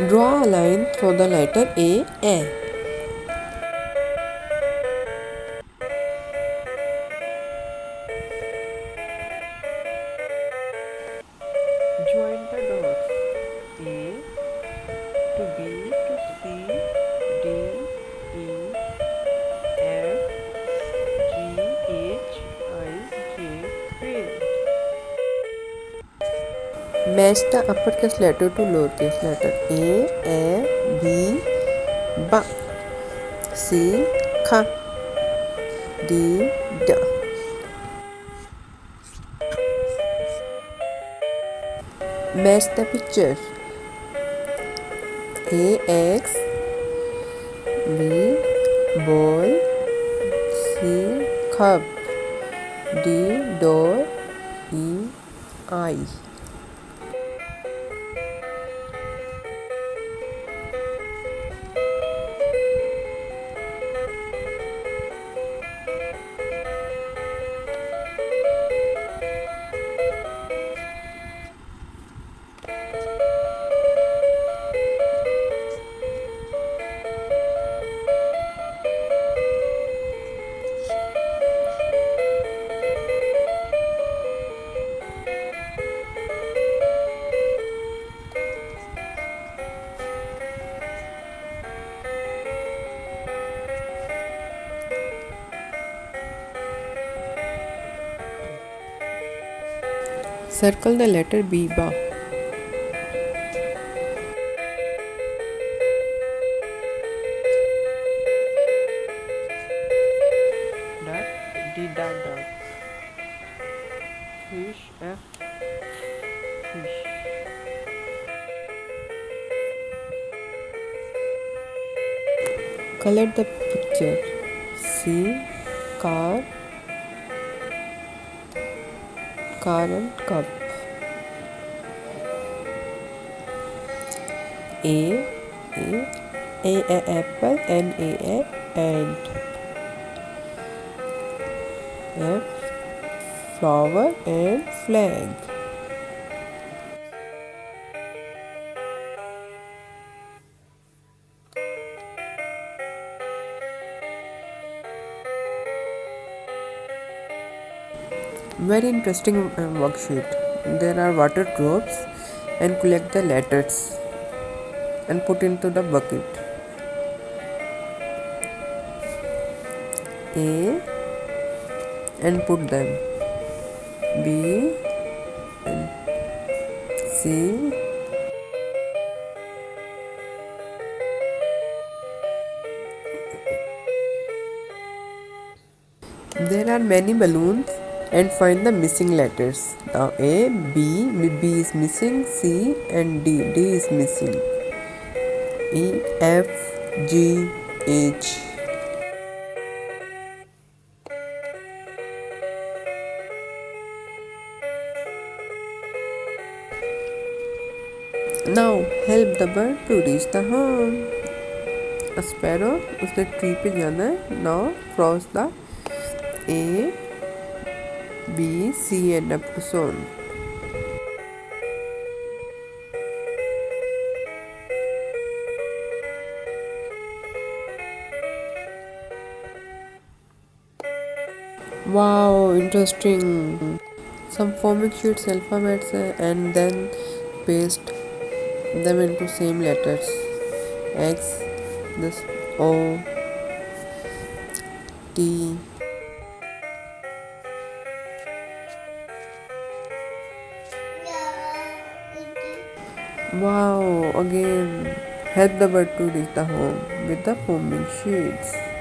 Draw a line through the letter A. Join the dots A to B to C, D, E, F, G, H, I, J, K. Match the uppercase letter to lowercase letter A, B, B, C, K, D, D. Match the picture A, X, B, ball, C, cup, D, door, E, I. Circle the letter B, ba. Duck, D, duck, duck. Fish, F, fish. Color the picture C, car, and cup. A apple, N, A, ant. F, flower and flag. Very interesting worksheet. There are water drops and collect the letters and put into the bucket. A and put them. B and C. There are many balloons and find the missing letters. Now A, B is missing, C and D is missing. E, F, G, H. Now help the bird to reach the home. A sparrow उसने tree पे जाना है. Now cross the A, B, C and up to soon. Wow, interesting. Some Formicsheet alphabets and then paste them into same letters. X, this O, T. Wow, again help the bird to reach the home with the Formicsheets.